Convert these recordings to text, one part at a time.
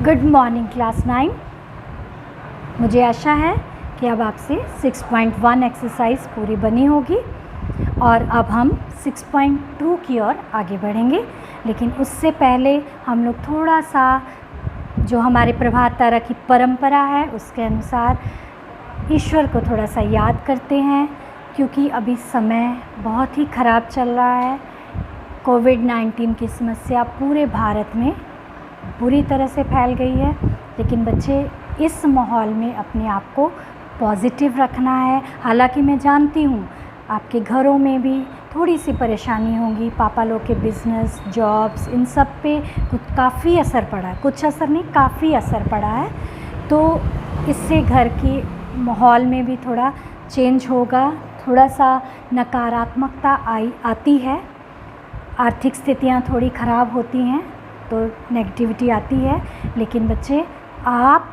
Good morning class 9। मुझे आशा है कि अब आपसे 6.1 एक्सरसाइज पूरी बनी होगी और अब हम 6.2 की ओर आगे बढ़ेंगे। लेकिन उससे पहले हम लोग थोड़ा सा जो हमारे प्रभात तारा की परंपरा है उसके अनुसार ईश्वर को थोड़ा सा याद करते हैं, क्योंकि अभी समय बहुत ही ख़राब चल रहा है। कोविड-19 की समस्या पूरे भारत में बुरी तरह से फैल गई है, लेकिन बच्चे इस माहौल में अपने आप को पॉजिटिव रखना है। हालांकि मैं जानती हूँ आपके घरों में भी थोड़ी सी परेशानी होगी, पापा लोग के बिज़नेस, जॉब्स, इन सब पे कुछ काफ़ी असर पड़ा है, कुछ असर नहीं काफ़ी असर पड़ा है। तो इससे घर की माहौल में भी थोड़ा चेंज होगा, थोड़ा सा नकारात्मकता आती है, आर्थिक स्थितियाँ थोड़ी ख़राब होती हैं तो नेगेटिविटी आती है। लेकिन बच्चे आप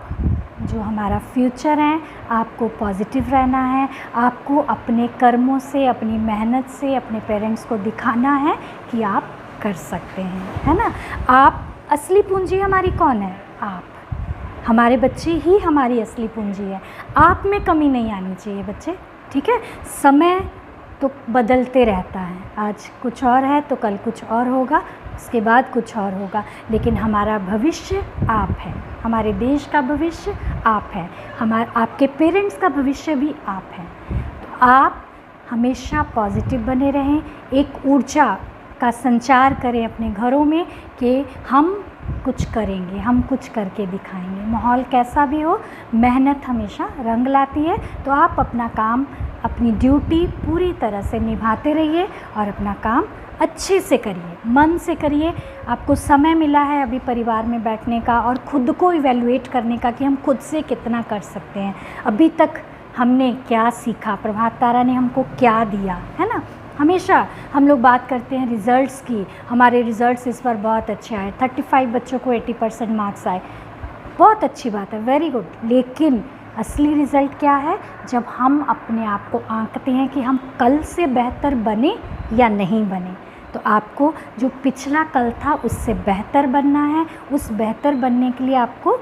जो हमारा फ्यूचर है, आपको पॉजिटिव रहना है, आपको अपने कर्मों से, अपनी मेहनत से अपने पेरेंट्स को दिखाना है कि आप कर सकते हैं, है ना। आप असली पूंजी हमारी कौन है? आप। हमारे बच्चे ही हमारी असली पूंजी है। आप में कमी नहीं आनी चाहिए बच्चे, ठीक है। समय तो बदलते रहता है, आज कुछ और है तो कल कुछ और होगा, उसके बाद कुछ और होगा, लेकिन हमारा भविष्य आप है, हमारे देश का भविष्य आप है, आपके पेरेंट्स का भविष्य भी आप है। तो आप हमेशा पॉजिटिव बने रहें, एक ऊर्जा का संचार करें अपने घरों में कि हम कुछ करेंगे, हम कुछ करके दिखाएंगे। माहौल कैसा भी हो, मेहनत हमेशा रंग लाती है। तो आप अपना काम, अपनी ड्यूटी पूरी तरह से निभाते रहिए और अपना काम अच्छे से करिए, मन से करिए। आपको समय मिला है अभी परिवार में बैठने का और ख़ुद को इवैल्यूएट करने का कि हम खुद से कितना कर सकते हैं, अभी तक हमने क्या सीखा, प्रभात तारा ने हमको क्या दिया, है ना। हमेशा हम लोग बात करते हैं रिज़ल्ट्स की, हमारे रिज़ल्ट्स इस बार बहुत अच्छे आए, 35 बच्चों को 80% मार्क्स आए, बहुत अच्छी बात है, वेरी गुड। लेकिन असली रिज़ल्ट क्या है? जब हम अपने आप को आंकते हैं कि हम कल से बेहतर बने या नहीं बने। तो आपको जो पिछला कल था उससे बेहतर बनना है, उस बेहतर बनने के लिए आपको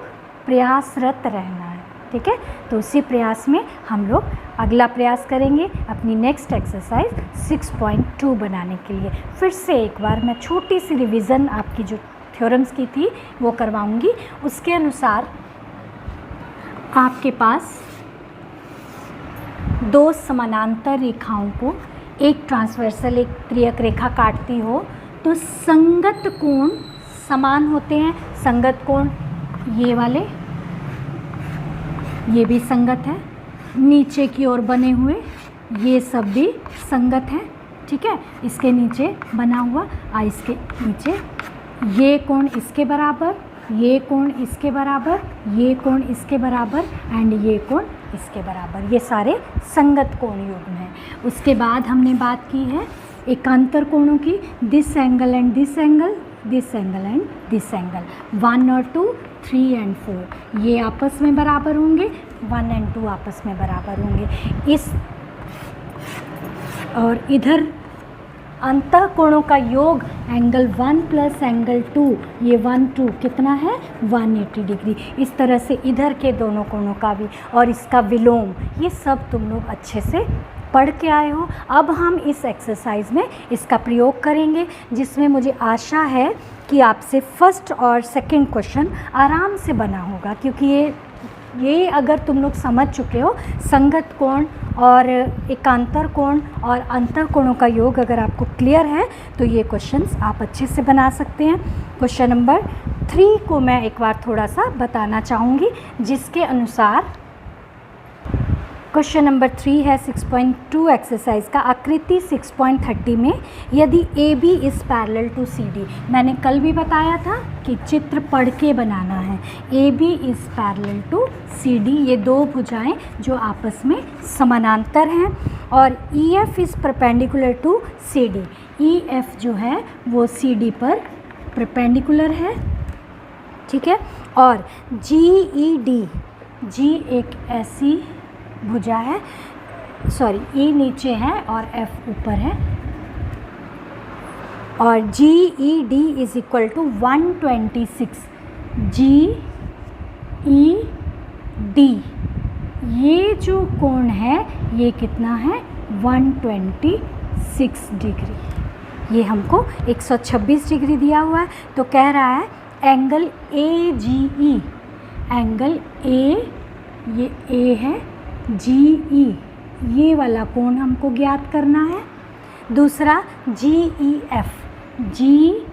प्रयासरत रहना है, ठीक है। तो उसी प्रयास में हम लोग अगला प्रयास करेंगे अपनी नेक्स्ट एक्सरसाइज 6.2 बनाने के लिए। फिर से एक बार मैं छोटी सी रिवीज़न आपकी जो थ्योरम्स की थी वो करवाऊंगी। उसके अनुसार आपके पास दो समानांतर रेखाओं को एक ट्रांसवर्सल, एक त्रियक रेखा काटती हो तो संगत कोण समान होते हैं। संगत कोण ये वाले, ये भी संगत है, नीचे की ओर बने हुए ये सब भी संगत है, ठीक है। इसके नीचे बना हुआ इसके नीचे ये कोण इसके बराबर, ये कोण इसके बराबर, ये कोण इसके बराबर एंड ये कोण इसके बराबर, ये सारे संगत कोण युग्म हैं। उसके बाद हमने बात की है एकांतर कोणों की, this angle and this angle, this angle and this angle, 1 और 2, 3 एंड 4 ये आपस में बराबर होंगे, 1 एंड 2 आपस में बराबर होंगे। इस और इधर अंतः कोणों का योग एंगल 1 प्लस एंगल 2, ये 1, 2 कितना है 180 डिग्री। इस तरह से इधर के दोनों कोणों का भी और इसका विलोम, ये सब तुम लोग अच्छे से पढ़ के आए हो। अब हम इस एक्सरसाइज में इसका प्रयोग करेंगे, जिसमें मुझे आशा है कि आपसे फर्स्ट और सेकंड क्वेश्चन आराम से बना होगा, क्योंकि ये अगर तुम लोग समझ चुके हो, संगत कोण और एकांतर कोण और अंतर कोणों का योग अगर आपको क्लियर है तो ये क्वेश्चंस आप अच्छे से बना सकते हैं। क्वेश्चन नंबर 3 को मैं एक बार थोड़ा सा बताना चाहूँगी, जिसके अनुसार क्वेश्चन नंबर 3 है 6.2 एक्सरसाइज का। आकृति 6.30 में यदि AB is parallel to CD, मैंने कल भी बताया था कि चित्र पढ़ के बनाना है। AB is parallel to CD, ये दो भुजाएं जो आपस में समानांतर हैं, और EF is perpendicular to CD, EF जो है वो CD पर परपेंडिकुलर है, ठीक है। और GED, G एक ऐसी भुजा है, सॉरी E नीचे है और F ऊपर है, और GED is equal to 126, G E D, ये जो कोण है ये कितना है 126 डिग्री। ये हमको 126 डिग्री दिया हुआ है। तो कह रहा है angle A G E, angle A, ये ए है, जी ई, ये वाला कोण हमको ज्ञात करना है। दूसरा जी E F, G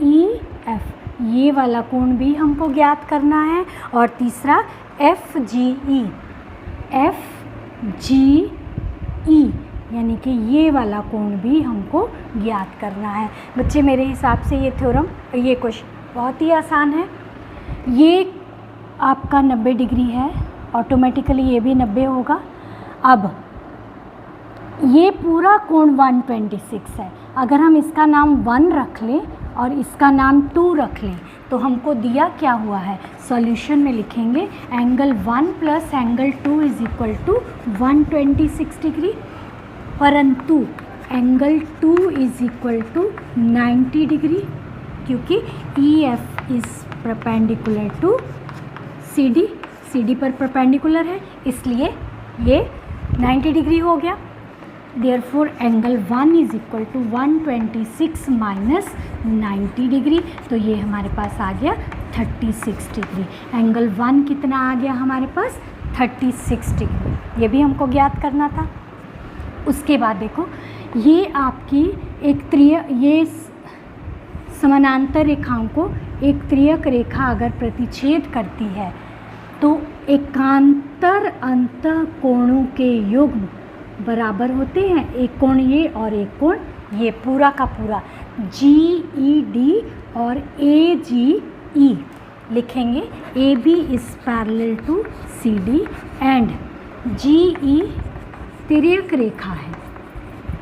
E F, ये वाला कोण भी हमको ज्ञात करना है। और तीसरा एफ जी ई, एफ जी ई, यानी कि ये वाला कोण भी हमको ज्ञात करना है। बच्चे मेरे हिसाब से ये थ्योरम, ये क्वेश्चन बहुत ही आसान है। ये आपका 90 डिग्री है, ऑटोमेटिकली ये भी 90 होगा। अब ये पूरा कोण 126 है। अगर हम इसका नाम 1 रख लें और इसका नाम 2 रख लें तो हमको दिया क्या हुआ है, सॉल्यूशन में लिखेंगे angle 1 plus angle 2 is equal to 126 degree, परंतु angle 2 is equal to 90 degree, क्योंकि E F is perpendicular to C D, C D पर परपेंडिकुलर है, इसलिए ये 90 डिग्री हो गया। Therefore angle 1 is equal to 126 minus 90 degree, तो ये हमारे पास आ गया 36 डिग्री। एंगल 1 कितना आ गया हमारे पास 36 डिग्री, ये भी हमको ज्ञात करना था। उसके बाद देखो, ये आपकी एक ये समानांतर रेखाओं को एक त्रियक रेखा अगर प्रतिच्छेद करती है तो एकांतर अंतः कोणों के युग्म बराबर होते हैं। एक कोण ये और एक कोण ये, पूरा का पूरा जी ई डी और ए जी ई लिखेंगे। A B is parallel to C D and G E तिर्यक रेखा है,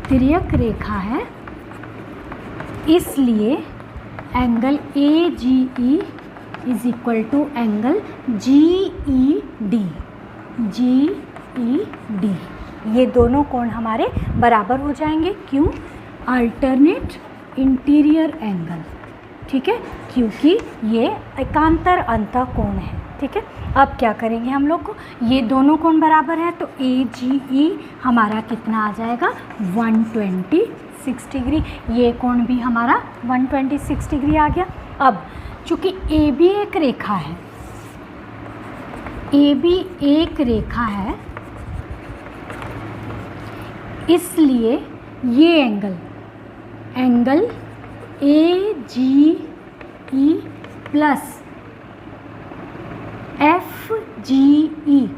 तिर्यक रेखा है, इसलिए angle A G E is equal to angle G E D, G E D, ये दोनों कोण हमारे बराबर हो जाएंगे। क्यों? अल्टरनेट इंटीरियर एंगल, ठीक है, क्योंकि ये एकांतर अंतः कोण है। ठीक है, अब क्या करेंगे हम लोग को, ये दोनों कोण बराबर है तो ए जी ई हमारा कितना आ जाएगा 126 डिग्री, ये कोण भी हमारा 126 डिग्री आ गया। अब चूँकि ए बी एक रेखा है, ए बी एक रेखा है, इसलिए ये angle A G E plus F G E,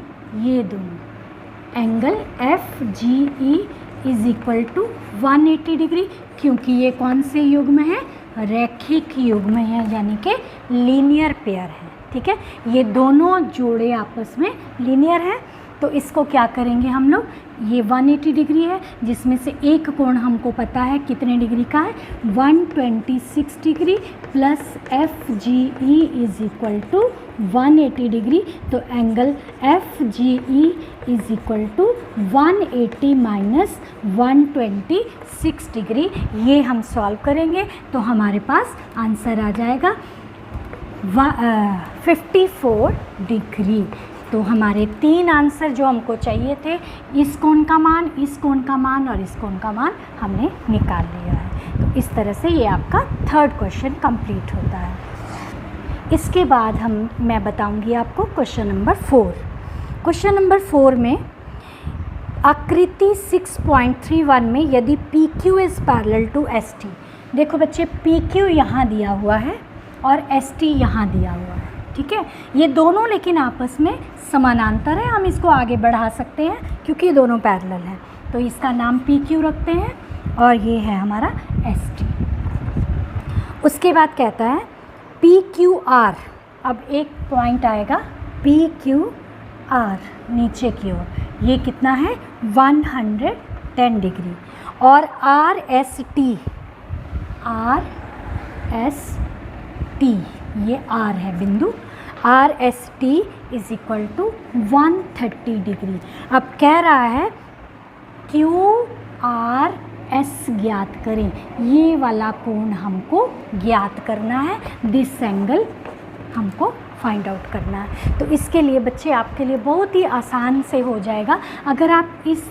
ये दोनों angle F G E is equal to 180 degree, क्योंकि ये कौन से युग्म है, रैखिक युग्म है, यानी कि लीनियर पेयर है। ठीक है, ये दोनों जोड़े आपस में लीनियर है। तो इसको क्या करेंगे हम लोग, ये 180 डिग्री है जिसमें से एक कोण हमको पता है कितने डिग्री का है 126 degree plus F G E is equal to 180 degree, तो angle F G E is equal to 180 minus 126 degree. ये हम सॉल्व करेंगे तो हमारे पास आंसर आ जाएगा 54 डिग्री। तो हमारे 3 आंसर जो हमको चाहिए थे, इस कोण का मान, इस कोण का मान और इस कोण का मान हमने निकाल लिया है। तो इस तरह से ये आपका 3rd क्वेश्चन कंप्लीट होता है। इसके बाद मैं बताऊंगी आपको क्वेश्चन नंबर 4। क्वेश्चन नंबर 4 में आकृति 6.31 में यदि P Q is parallel to S T, देखो बच्चे पी क्यू यहाँ दिया हुआ है और एस टी यहाँ दिया हुआ है। ठीक है, ये दोनों लेकिन आपस में समानांतर है, हम इसको आगे बढ़ा सकते हैं क्योंकि ये दोनों पैरेलल हैं। तो इसका नाम पी क्यू रखते हैं और ये है हमारा एस टी। उसके बाद कहता है पी क्यू आर, अब एक पॉइंट आएगा पी क्यू आर नीचे की ओर, ये कितना है 110 डिग्री, और R S T, R S T ये आर है बिंदु, R S T is equal to 130 degree. अब कह रहा है क्यू आर एस ज्ञात करें, ये वाला कोण हमको ज्ञात करना है, दिस एंगल हमको फाइंड आउट करना है। तो इसके लिए बच्चे आपके लिए बहुत ही आसान से हो जाएगा अगर आप इस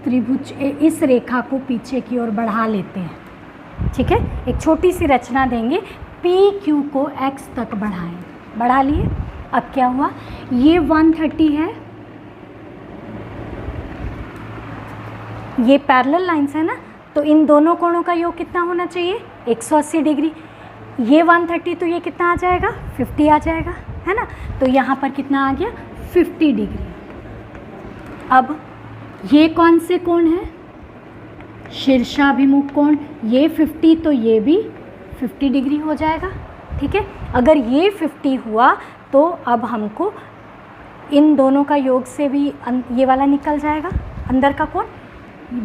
त्रिभुज इस रेखा को पीछे की ओर बढ़ा लेते हैं। ठीक है, एक छोटी सी रचना देंगे, पी क्यू को x तक बढ़ाएं, बढ़ा लिए। अब क्या हुआ, ये 130 है, ये पैरेलल लाइंस है ना, तो इन दोनों कोणों का योग कितना होना चाहिए, 180 डिग्री। ये 130 तो ये कितना आ जाएगा, 50 आ जाएगा, है ना। तो यहाँ पर कितना आ गया, 50 डिग्री। अब ये कौन से कोण है, शीर्षाभिमुख कोण, ये 50 तो ये भी 50 डिग्री हो जाएगा। ठीक है, अगर ये 50 हुआ तो अब हमको इन दोनों का योग से भी ये वाला निकल जाएगा, अंदर का कोण,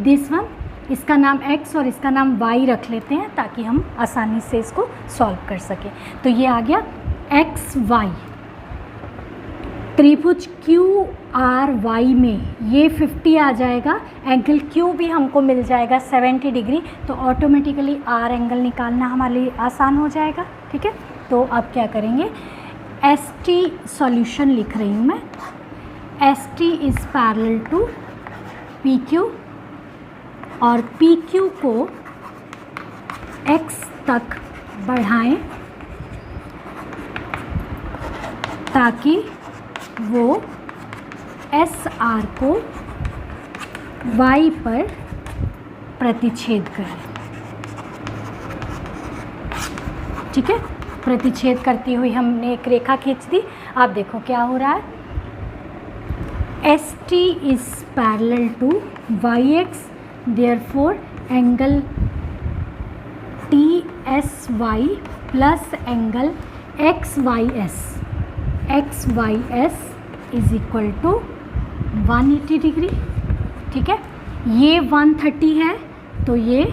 दिस वन, इसका नाम x और इसका नाम y रख लेते हैं ताकि हम आसानी से इसको सॉल्व कर सकें। तो ये आ गया एक्स वाई, त्रिभुज क्यू आर वाई में ये 50 आ जाएगा, एंगल क्यू भी हमको मिल जाएगा 70 डिग्री, तो ऑटोमेटिकली आर एंगल निकालना हमारे लिए आसान हो जाएगा। ठीक है, तो अब क्या करेंगे, एस टी सॉल्यूशन लिख रही हूँ मैं, S T is parallel to P Q, और पी क्यू को x तक बढ़ाएं ताकि वो एस आर को y पर प्रतिच्छेद करे। ठीक है, प्रतिच्छेद करती हुई हमने एक रेखा खींच दी। आप देखो क्या हो रहा है, S T is parallel to Y X, therefore angle TSY plus angle XYS is equal to 180 degree. ठीक है, ये 130 है तो ये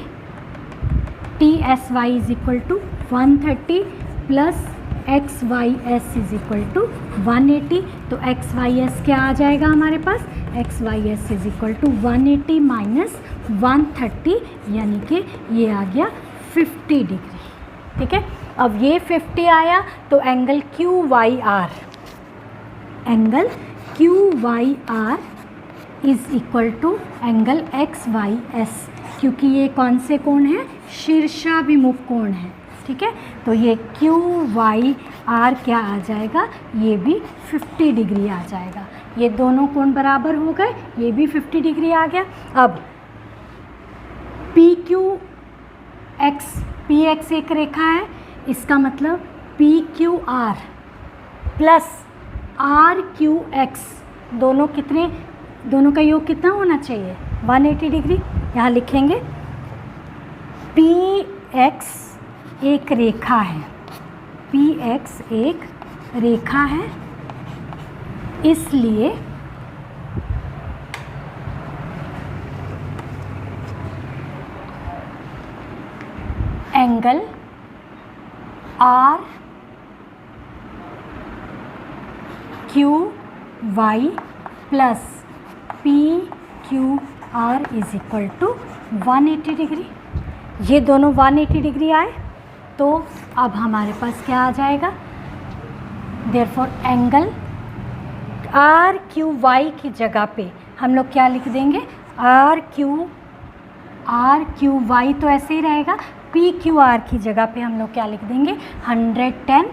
TSY is equal to 130 plus XYS is equal to 180, तो XYS क्या आ जाएगा हमारे पास, XYS is equal to 180 minus 130, यानी कि ये आ गया 50 डिग्री। ठीक है, अब ये 50 आया तो angle Q Y R, angle Q Y R is equal to angle X Y S, क्योंकि ये कौन से कोण है, शीर्षाभिमुख कोण है। ठीक है, तो ये क्यू वाई आर क्या आ जाएगा, ये भी 50 डिग्री आ जाएगा। ये दोनों कोण बराबर हो गए, ये भी 50 डिग्री आ गया। अब P Q X, P X एक रेखा है, इसका मतलब P Q R plus R Q X, दोनों कितने, दोनों का योग कितना होना चाहिए, 180 डिग्री। यहाँ लिखेंगे पी एक्स एक रेखा है, पी एक्स एक रेखा है, इसलिए angle R Q Y plus P Q R is equal to 180 degree. ये दोनों 180 डिग्री आए तो अब हमारे पास क्या आ जाएगा, therefore angle R Q Y की जगह पे हम लोग क्या लिख देंगे, आर क्यू वाई तो ऐसे ही रहेगा, पी क्यू आर की जगह पे हम लोग क्या लिख देंगे, 110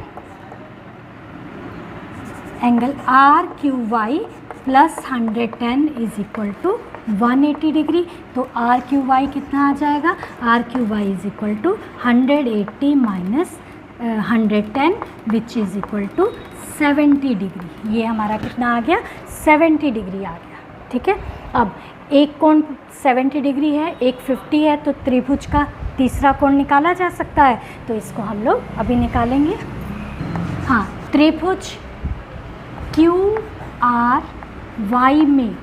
angle R Q Y plus 110 is equal to 180 degree. तो आर क्यू वाई कितना आ जाएगा, R Q Y is equal to 180 minus 110 which is equal to 70 degree. ये हमारा कितना आ गया, 70 डिग्री आ गया। ठीक है, अब एक कोण 70 डिग्री है, एक 50 है, तो त्रिभुज का तीसरा कोण निकाला जा सकता है, तो इसको हम लोग अभी निकालेंगे। हाँ, त्रिभुज क्यू आर वाई में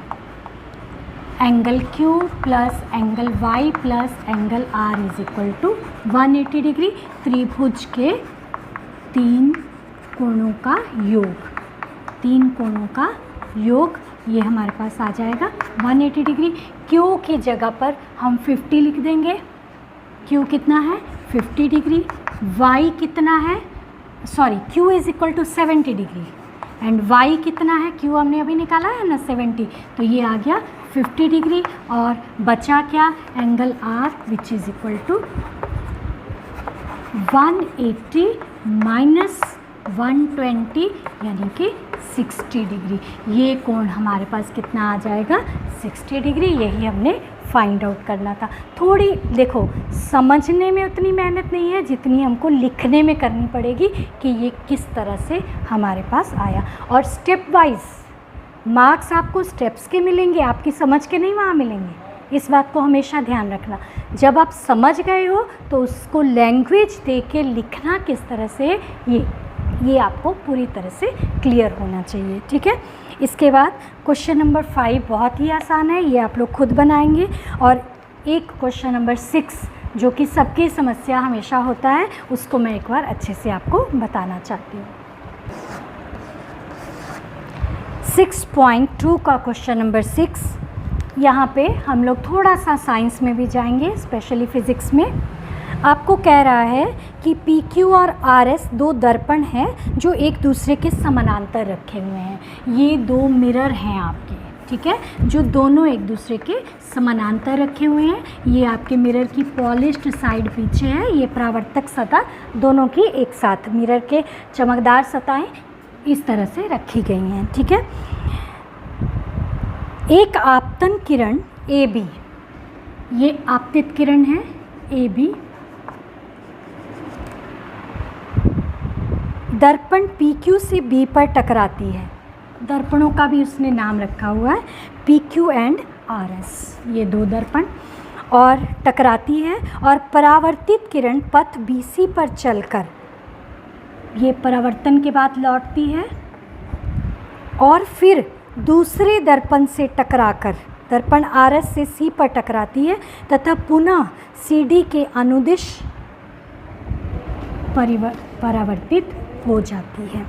angle Q plus angle Y plus angle R is equal to 180 degree. त्रिभुज के तीन कोणों का योग, तीन कोणों का योग ये हमारे पास आ जाएगा 180 डिग्री। Q की जगह पर हम 50 लिख देंगे। Q कितना है, 50 डिग्री। Y कितना है, sorry Q is equal to 70 degree and Y कितना है, Q हमने अभी निकाला है ना 70, तो ये आ गया 50 डिग्री और बचा क्या, angle R which is equal to 180 minus 120 यानी कि 60 डिग्री। ये कोण हमारे पास कितना आ जाएगा, 60 डिग्री। यही हमने फाइंड आउट करना था। थोड़ी देखो समझने में उतनी मेहनत नहीं है जितनी हमको लिखने में करनी पड़ेगी कि ये किस तरह से हमारे पास आया। और स्टेप वाइज मार्क्स आपको स्टेप्स के मिलेंगे, आपकी समझ के नहीं वहाँ मिलेंगे। इस बात को हमेशा ध्यान रखना। जब आप समझ गए हो तो उसको लैंग्वेज दे के लिखना किस तरह से, ये आपको पूरी तरह से क्लियर होना चाहिए, ठीक है। इसके बाद क्वेश्चन नंबर 5 बहुत ही आसान है, ये आप लोग खुद बनाएंगे। और एक क्वेश्चन नंबर 6 जो कि सबकी समस्या हमेशा होता है, उसको मैं एक बार अच्छे से आपको बताना चाहती हूँ। 6.2 का क्वेश्चन नंबर 6, यहाँ पे हम लोग थोड़ा सा साइंस में भी जाएंगे, स्पेशली फिज़िक्स में। आपको कह रहा है कि PQ और RS दो दर्पण हैं जो एक दूसरे के समानांतर रखे हुए हैं। ये दो मिरर हैं आपके, ठीक है, जो दोनों एक दूसरे के समानांतर रखे हुए हैं। ये आपके मिरर की पॉलिश्ड साइड पीछे है, ये परावर्तक सतह दोनों की एक साथ, मिरर के चमकदार सतहें इस तरह से रखी गई हैं, ठीक है। एक आपतन किरण AB, ये आपतित किरण है AB, दर्पण PQ से B पर टकराती है। दर्पणों का भी उसने नाम रखा हुआ है, PQ एंड RS, ये दो दर्पण, और टकराती है और परावर्तित किरण पथ BC पर चलकर ये परावर्तन के बाद लौटती है और फिर दूसरे दर्पण से टकराकर दर्पण RS से C पर टकराती है तथा पुनः CD के अनुदिश परावर्तित हो जाती है।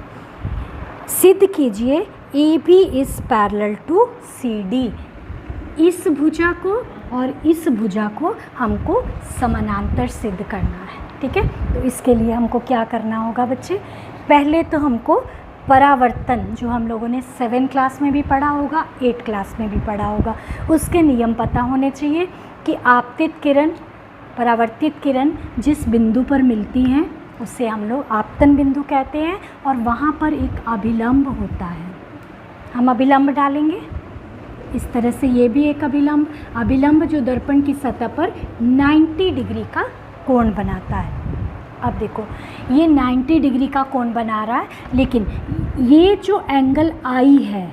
सिद्ध कीजिए AB is parallel to CD। इस भुजा को और इस भुजा को हमको समानांतर सिद्ध करना है, ठीक है। तो इसके लिए हमको क्या करना होगा बच्चे, पहले तो हमको परावर्तन जो हम लोगों ने 7 क्लास में भी पढ़ा होगा, 8 क्लास में भी पढ़ा होगा, उसके नियम पता होने चाहिए कि आपतित किरण परावर्तित किरण जिस बिंदु पर मिलती हैं उसे हम लोग आपतन बिंदु कहते हैं और वहाँ पर एक अभिलंब होता है। हम अभिलंब डालेंगे इस तरह से, ये भी एक अभिलंब जो दर्पण की सतह पर 90 डिग्री का कोण बनाता है। अब देखो ये 90 डिग्री का कोण बना रहा है, लेकिन ये जो एंगल I है,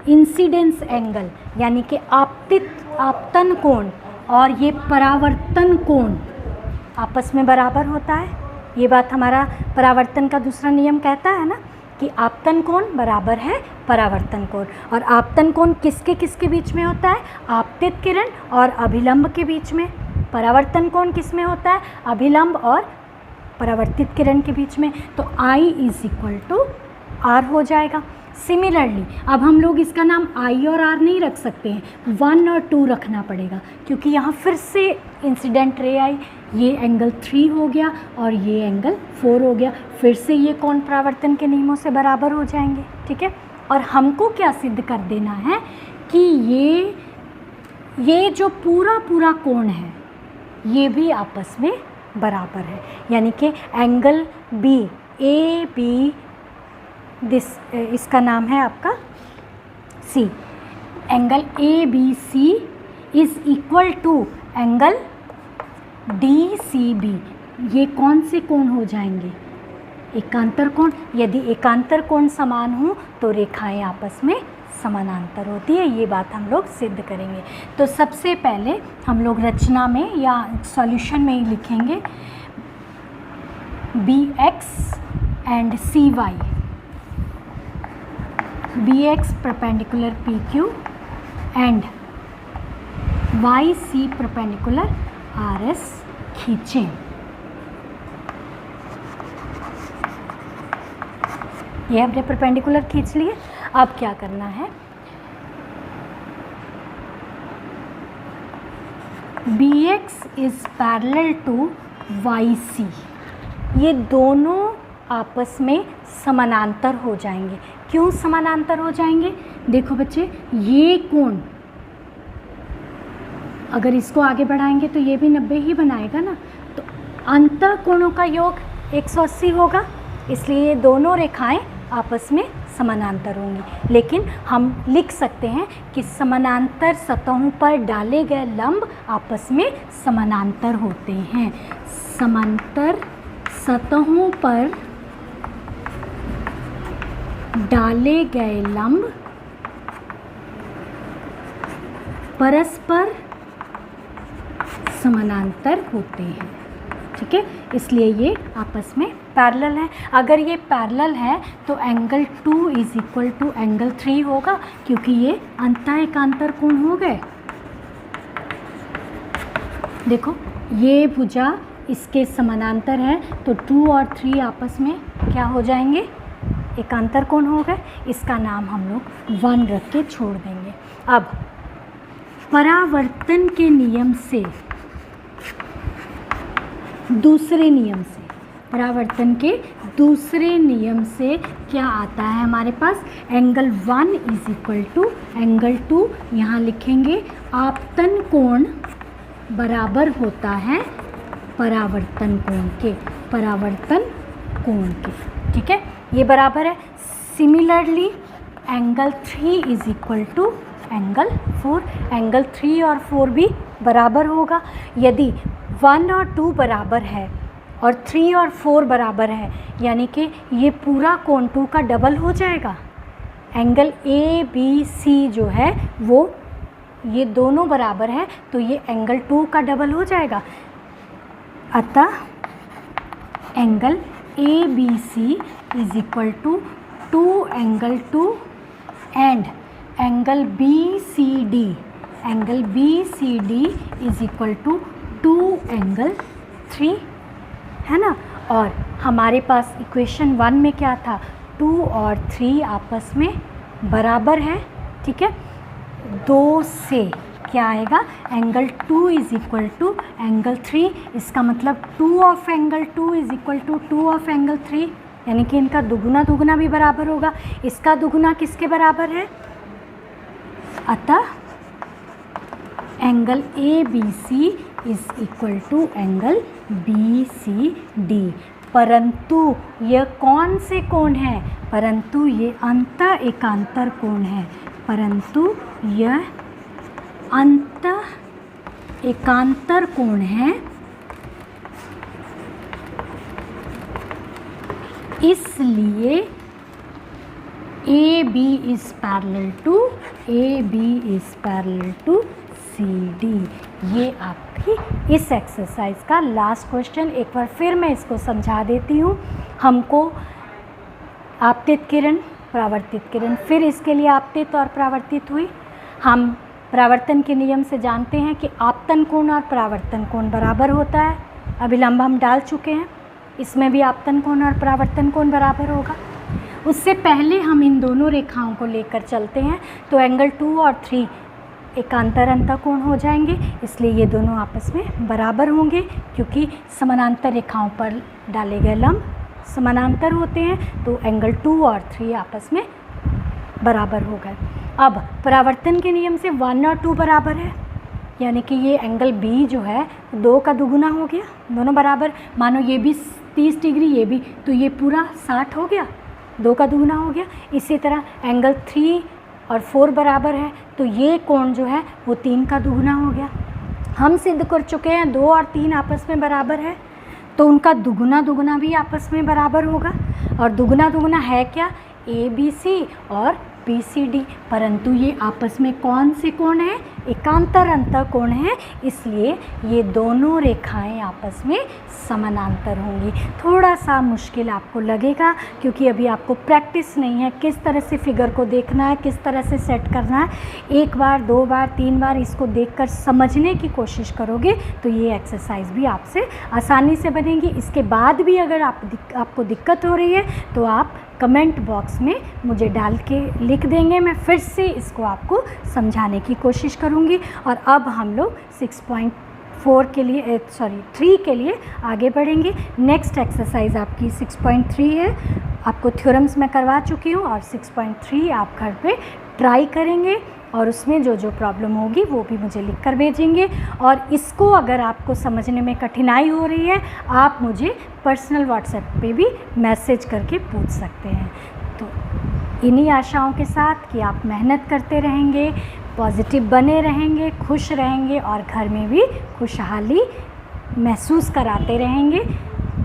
इंसिडेंस एंगल यानी कि आपतन कोण और ये परावर्तन कोण आपस में बराबर होता है। ये बात हमारा परावर्तन का दूसरा नियम कहता है ना कि आपतन कोण बराबर है परावर्तन कोण। और आपतन कोण किसके बीच में होता है, आपतित किरण और अभिलंब के बीच में। परावर्तन कोण किस में होता है, अभिलंब और परावर्तित किरण के बीच में। तो I is equal to R हो जाएगा। सिमिलरली अब हम लोग इसका नाम I और R नहीं रख सकते हैं, 1 और 2 रखना पड़ेगा, क्योंकि यहाँ फिर से इंसिडेंट रे आई। ये एंगल 3 हो गया और ये एंगल 4 हो गया, फिर से ये कोण परावर्तन के नियमों से बराबर हो जाएंगे, ठीक है। और हमको क्या सिद्ध कर देना है कि ये जो पूरा कोण है ये भी आपस में बराबर है, यानी कि एंगल AB इसका नाम है आपका C। Angle ABC is equal to angle DCB। ये कौन से कोण हो जाएंगे, एकांतर कोण। यदि एकांतर कोण समान हो तो रेखाएं आपस में समानांतर होती है। ये बात हम लोग सिद्ध करेंगे। तो सबसे पहले हम लोग रचना में या सॉल्यूशन में ही लिखेंगे BX and CY। BX perpendicular PQ and YC perpendicular RS खींचें। ये हमने परपेंडिकुलर खींच लिए। अब क्या करना है, BX is parallel to YC। ये दोनों आपस में समानांतर हो जाएंगे। क्यों समानांतर हो जाएंगे? देखो बच्चे, ये कोण अगर इसको आगे बढ़ाएंगे तो ये भी 90 ही बनाएगा ना, तो अंतः कोणों का योग 180 होगा, इसलिए ये दोनों रेखाएं आपस में समानांतर होंगी। लेकिन हम लिख सकते हैं कि समानांतर सतहों पर डाले गए लंब आपस में समानांतर होते हैं। समांतर सतहों पर डाले गए लंब परस्पर समानांतर होते हैं। ठीक है, इसलिए ये आपस में पैरेलल है। अगर ये पैरेलल है तो angle 2 is equal to angle 3 होगा, क्योंकि ये अंतः एकांतर कोण हो गए। देखो, ये भुजा इसके समानांतर है तो 2 और 3 आपस में क्या हो जाएंगे? एकांतर कोण हो गए। इसका नाम हम लोग 1 रख के छोड़ देंगे। अब परावर्तन के नियम से, दूसरे नियम से, परावर्तन के दूसरे नियम से क्या आता है हमारे पास? Angle 1 is equal to angle 2, यहाँ लिखेंगे आपतन कोण बराबर होता है परावर्तन कोण के, परावर्तन कोण के। ठीक है, ये बराबर है। Similarly angle 3 is equal to angle 4, angle 3 और 4 भी बराबर होगा। यदि 1 और 2 बराबर है और 3 और 4 बराबर है, यानी कि ये पूरा कोण 2 का डबल हो जाएगा। एंगल ABC जो है वो, ये दोनों बराबर है तो ये एंगल 2 का डबल हो जाएगा। अतः angle ABC is equal to 2 angle 2 and angle BCD, angle BCD is equal to 2 angle 3, है ना। और हमारे पास इक्वेशन 1 में क्या था? 2 और 3 आपस में बराबर है। ठीक है, 2 से क्या आएगा? Angle 2 is equal to angle 3, इसका मतलब 2 of angle 2 is equal to 2 of angle 3, यानी कि इनका दुगुना दुगुना भी बराबर होगा। इसका दुगुना किसके बराबर है? अतः angle ABC is equal to angle BCD। परंतु यह कौन से कोण है? परंतु ये अंतः एकांतर कोण है, परंतु यह अंतः एकांतर कोण है, इसलिए AB is parallel to CD। ये आपकी इस एक्सरसाइज का लास्ट क्वेश्चन। एक बार फिर मैं इसको समझा देती हूँ। हमको आपतित किरण, परावर्तित किरण, फिर इसके लिए आपतित और परावर्तित हुई। हम परावर्तन के नियम से जानते हैं कि आपतन कोण और परावर्तन कोण बराबर होता है। अभिलंब हम डाल चुके हैं, इसमें भी आपतन कोण और परावर्तन कोण बराबर होगा। उससे पहले हम इन दोनों रेखाओं को लेकर चलते हैं तो एंगल 2 और 3 एकांतर अंतः कोण हो जाएंगे, इसलिए ये दोनों आपस में बराबर होंगे, क्योंकि समानांतर रेखाओं पर डाले गए लंब समानांतर होते हैं। तो एंगल 2 और 3 आपस में बराबर हो गए। अब परावर्तन के नियम से 1 और 2 बराबर है, यानी कि ये एंगल B जो है 2 का दुगुना हो गया, दोनों बराबर। मानो ये भी 30 डिग्री, ये भी, तो ये पूरा 60 हो गया, 2 का दुगुना हो गया। इसी तरह एंगल 3 और 4 बराबर है तो ये कोण जो है वो 3 का दुगुना हो गया। हम सिद्ध कर चुके हैं 2 और 3 आपस में बराबर है, तो उनका दुगुना दुगुना भी आपस में बराबर होगा। और दुगुना दुगुना है क्या? ABC और BCD। परंतु ये आपस में कौन से कोण हैं? एकांतर अंतः कोण है, इसलिए ये दोनों रेखाएं आपस में समानांतर होंगी। थोड़ा सा मुश्किल आपको लगेगा, क्योंकि अभी आपको प्रैक्टिस नहीं है किस तरह से फिगर को देखना है, किस तरह से सेट करना है। 1 बार 2 बार 3 बार इसको देखकर समझने की कोशिश करोगे तो ये एक्सरसाइज भी आपसे आसानी से बनेगी। इसके बाद भी अगर आपको दिक्कत हो रही है तो आप कमेंट बॉक्स में मुझे डाल के लिख देंगे, मैं फिर से इसको आपको समझाने की कोशिश करूँगी। और अब हम लोग 4 के लिए 3 के लिए आगे बढ़ेंगे। नेक्स्ट एक्सरसाइज आपकी 6.3 है। आपको थ्योरम्स मैं करवा चुकी हूँ और 6.3 आप घर पे ट्राई करेंगे और उसमें जो जो प्रॉब्लम होगी वो भी मुझे लिख कर भेजेंगे। और इसको अगर आपको समझने में कठिनाई हो रही है, आप मुझे पर्सनल व्हाट्सएप पे भी मैसेज करके पूछ सकते हैं। तो इन्हीं आशाओं के साथ कि आप मेहनत करते रहेंगे, पॉजिटिव बने रहेंगे, खुश रहेंगे और घर में भी खुशहाली महसूस कराते रहेंगे,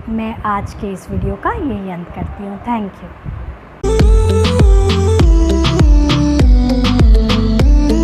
मैं आज के इस वीडियो का यही अंत करती हूँ। Thank you.